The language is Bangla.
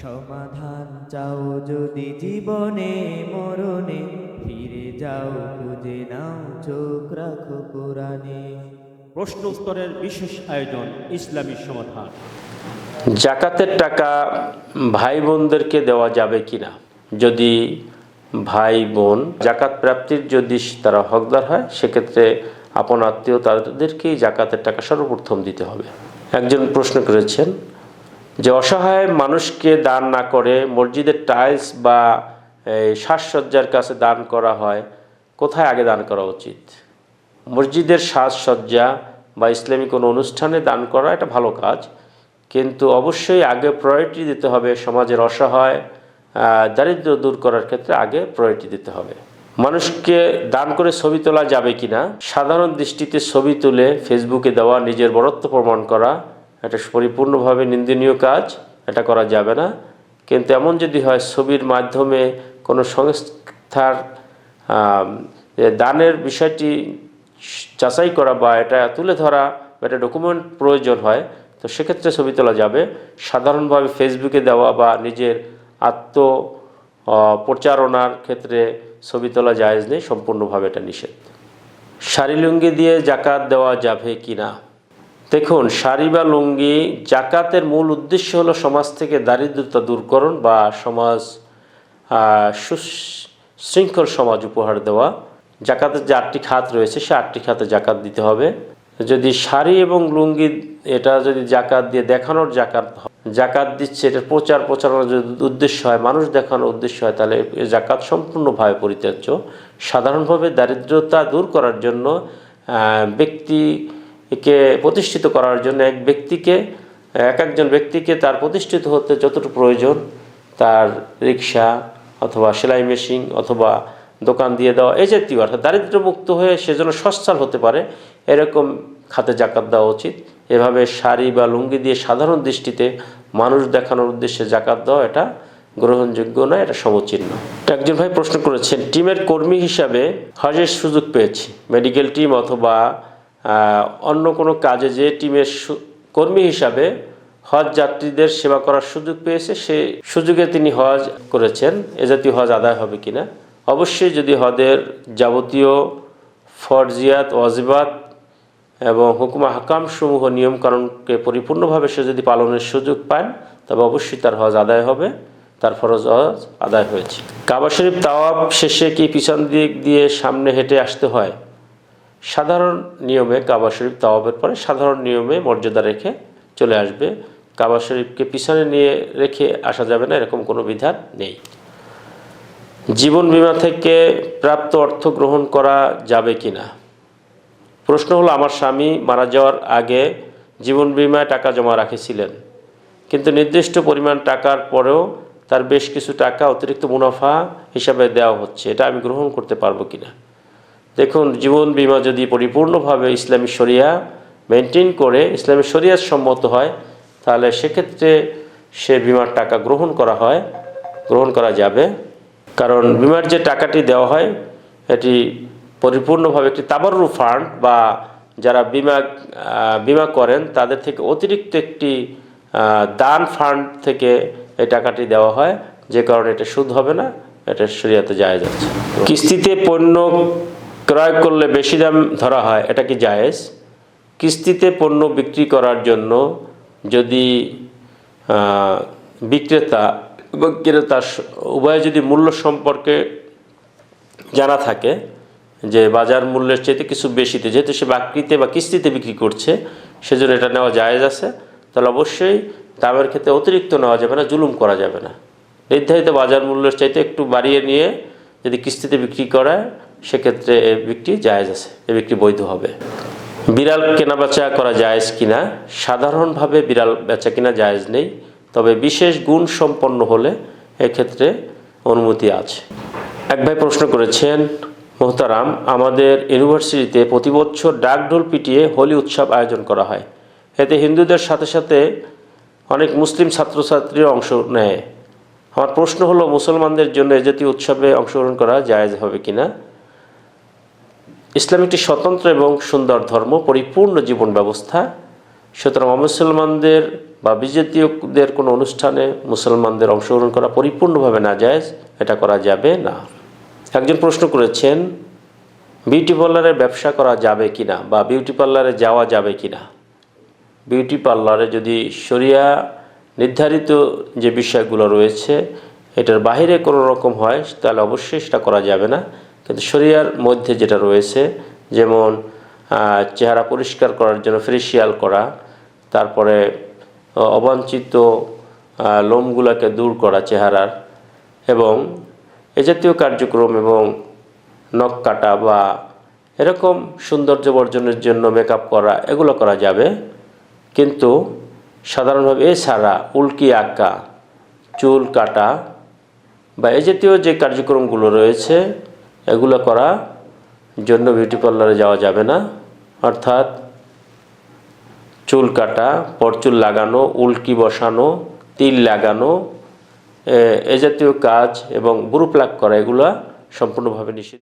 সমাধান চাও যদি জীবনে মরণে, ফিরে যাও খুঁজে নাও চোখ রাখো কোরআনে। প্রশ্ন উত্তরের বিশেষ আয়োজন ইসলামী সমাধান। জাকাতের টাকা ভাই বোনদেরকে দেওয়া যাবে কিনা? যদি ভাই বোন জাকাত প্রাপ্তির যদি তারা হকদার হয়, সেক্ষেত্রে আপন আত্মীয় তাদেরকেই জাকাতের টাকা সর্বপ্রথম দিতে হবে। একজন প্রশ্ন করেছেন যে অসহায় মানুষকে দান না করে মসজিদের টাইলস বা সাজসজ্জার কাছে দান করা হয়, কোথায় আগে দান করা উচিত? মসজিদের সাজসজ্জা বা ইসলামিক কোনো অনুষ্ঠানে দান করা এটা ভালো কাজ, কিন্তু অবশ্যই আগে প্রায়োরিটি দিতে হবে সমাজের অসহায় দারিদ্র দূর করার ক্ষেত্রে আগে প্রায়োরিটি দিতে হবে। মানুষকে দান করে ছবি তোলা যাবে কিনা? সাধারণ দৃষ্টিতে ছবি তুলে ফেসবুকে দেওয়া, নিজের বরত্ব প্রমাণ করা, এটা পরিপূর্ণভাবে নিন্দনীয় কাজ, এটা করা যাবে না। কিন্তু এমন যদি হয় ছবির মাধ্যমে কোনো সংস্থার দানের বিষয়টি যাচাই করা বা এটা তুলে ধরা, এটা ডকুমেন্ট প্রয়োজন হয়, তো সেক্ষেত্রে ছবি তোলা যাবে। সাধারণভাবে ফেসবুকে দেওয়া বা নিজের আত্ম প্রচারণার ক্ষেত্রে ছবি তোলা জায়েজ নেই, সম্পূর্ণভাবে এটা নিষেধ। শাড়ি লুঙ্গি দিয়ে জাকাত দেওয়া যাবে কিনা? দেখুন, শাড়ি বা লুঙ্গি জাকাতের মূল উদ্দেশ্য হলো সমাজ থেকে দারিদ্রতা দূরকরণ বা সমাজ সুশৃঙ্খল সমাজ উপহার দেওয়া। জাকাতের যে 8টি খাত রয়েছে, সে 8টি খাতে জাকাত দিতে হবে। যদি শাড়ি এবং লুঙ্গি এটা যদি জাকাত দিয়ে দেখানোর জাকাত দিচ্ছে, এটার প্রচারণার যদি উদ্দেশ্য হয়, মানুষ দেখানোর উদ্দেশ্য হয়, তাহলে জাকাত সম্পূর্ণভাবে পরিত্যাজ্য। সাধারণভাবে দারিদ্রতা দূর করার জন্য, ব্যক্তিকে প্রতিষ্ঠিত করার জন্য একজন ব্যক্তিকে তার প্রতিষ্ঠিত হতে যতটুকু প্রয়োজন, তার রিক্সা অথবা সেলাই মেশিন অথবা দোকান দিয়ে দেওয়া, এই জাতীয় অর্থাৎ দারিদ্র্যমুক্ত হয়ে সেজন্য সচ্ছল হতে পারে, এরকম খাতে জাকাত দেওয়া উচিত। এভাবে শাড়ি বা লুঙ্গি দিয়ে সাধারণ দৃষ্টিতে মানুষ দেখানোর উদ্দেশ্যে জাকাত দেওয়া এটা গ্রহণযোগ্য নয়, এটা সমীচীন নয়। একজন ভাই প্রশ্ন করেছেন, টিমের কর্মী হিসাবে হজের সুযোগ পেয়েছি, মেডিকেল টিম অথবা অন্য কোনো কাজে যে টিমের কর্মী হিসাবে হজ যাত্রীদের সেবা করার সুযোগ পেয়েছে, সেই সুযোগে তিনি হজ করেছেন, এ জাতীয় হজ আদায় হবে কিনা? অবশ্যই যদি হজের যাবতীয় ফরজিয়াত, ওয়াজিবাত এবং হুকুম হাকাম সমূহ নিয়মকানুনকে পরিপূর্ণভাবে সে যদি পালনের সুযোগ পান, তবে অবশ্যই তার হজ আদায় হবে, তার ফরজ হজ আদায় হয়েছে। কাবা শরীফ তাওয়াফ শেষে কি পিছন দিক দিয়ে সামনে হেঁটে আসতে হয়? সাধারণ নিয়মে কাবা শরীফ তাওয়াফের পরে সাধারণ নিয়মে মর্যাদা রেখে চলে আসবে। কাবা শরীফকে পিছনে নিয়ে রেখে আসা যাবে না, এরকম কোনো বিধান নেই। জীবন বীমা থেকে প্রাপ্ত অর্থ গ্রহণ করা যাবে কিনা? প্রশ্ন হলো, আমার স্বামী মারা যাওয়ার আগে জীবন বীমায় টাকা জমা রাখেছিলেন, কিন্তু নির্দিষ্ট পরিমাণ টাকার পরেও তার বেশ কিছু টাকা অতিরিক্ত মুনাফা হিসাবে দেওয়া হচ্ছে, এটা আমি গ্রহণ করতে পারবো কিনা? দেখুন, জীবন বীমা যদি পরিপূর্ণভাবে ইসলামী শরিয়া মেনটেন করে ইসলামী শরিয়াত সম্মত হয়, তাহলে সেক্ষেত্রে সে বিমার টাকা গ্রহণ করা যাবে। কারণ বিমার যে টাকাটি দেওয়া হয়, এটি পরিপূর্ণভাবে একটি তাবাররু ফান্ড বা যারা বিমা করেন তাদের থেকে অতিরিক্ত একটি দান ফান্ড থেকে এই টাকাটি দেওয়া হয়, যে কারণে এটা সুদ হবে না, এটা শরিয়াতে জায়েজ আছে। কিস্তিতে পণ্য ক্রয় করলে বেশি দাম ধরা হয়, এটা কি জায়েজ? কিস্তিতে পণ্য বিক্রি করার জন্য যদি বিক্রেতা এবং ক্রেতা উভয় যদি মূল্য সম্পর্কে জানা থাকে, যে বাজার মূল্যের চাইতে কিছু বেশিতে, যেহেতু সে বাকরিতে বা কিস্তিতে বিক্রি করছে, সেজন্য এটা নেওয়া জায়েজ আছে, তাহলে অবশ্যই দামের ক্ষেত্রে অতিরিক্ত নেওয়া যাবে না, জুলুম করা যাবে না। নির্ধারিত বাজার মূল্যের চাইতে একটু বাড়িয়ে নিয়ে যদি কিস্তিতে বিক্রি করায়, সেক্ষেত্রে এ বিক্রি জায়েজ আছে, এ বিক্রি বৈধ হবে। বিড়াল কেনা বেচা করা জায়েজ কিনা? সাধারণভাবে বিড়াল বেচা কিনা জায়েজ নেই, তবে বিশেষ গুণ সম্পন্ন হলে এক্ষেত্রে অনুমতি আছে। এক ভাই প্রশ্ন করেছেন, মোহতারাম, আমাদের ইউনিভার্সিটিতে প্রতি বছর ডাকঢোল পিটিয়ে হোলি উৎসব আয়োজন করা হয়, এতে হিন্দুদের সাথে সাথে অনেক মুসলিম ছাত্রছাত্রীরা অংশ নেয়। আমার প্রশ্ন হলো, মুসলমানদের জন্য এ জাতীয় উৎসবে অংশগ্রহণ করা জায়েজ হবে কিনা? ইসলাম একটি স্বতন্ত্র এবং সুন্দর ধর্ম, পরিপূর্ণ জীবন ব্যবস্থা। সুতরাং অমুসলমানদের বা বিজাতীয়দের কোনো অনুষ্ঠানে মুসলমানদের অংশগ্রহণ করা পরিপূর্ণভাবে নাজায়েজ, এটা করা যাবে না। একজন প্রশ্ন করেছেন, বিউটি পার্লারের ব্যবসা করা যাবে কিনা বা বিউটি পার্লারে যাওয়া যাবে কিনা। বিউটি পার্লারে যদি শরিয়া নির্ধারিত যে বিষয়গুলো রয়েছে এটার বাইরে কোনো রকম হয় তাহলে অবশ্যই সেটা করা যাবে না। কিন্তু শরিয়ার মধ্যে যেটা রয়েছে, যেমন চেহারা পরিষ্কার করার জন্য ফেসিয়াল করা, তারপরে অবাঞ্ছিত লোমগুলোকে দূর করা চেহারার, এবং এ জাতীয় কার্যক্রম, এবং নখ কাটা বা এরকম সৌন্দর্য বর্জনের জন্য মেকআপ করা, এগুলো করা যাবে। কিন্তু সাধারণভাবে এছাড়া উল্কি আঁকা, চুল কাটা বা এ জাতীয় যে কার্যক্রমগুলো রয়েছে এগুলো করার জন্য বিউটি পার্লারে যাওয়া যাবে না। অর্থাৎ চুল কাটা, পরচুল লাগানো, উল্কি বসানো, তিল লাগানো, এ জাতীয় কাজ এবং ব্রু প্লাক করা, এগুলো সম্পূর্ণভাবে নিষিদ্ধ।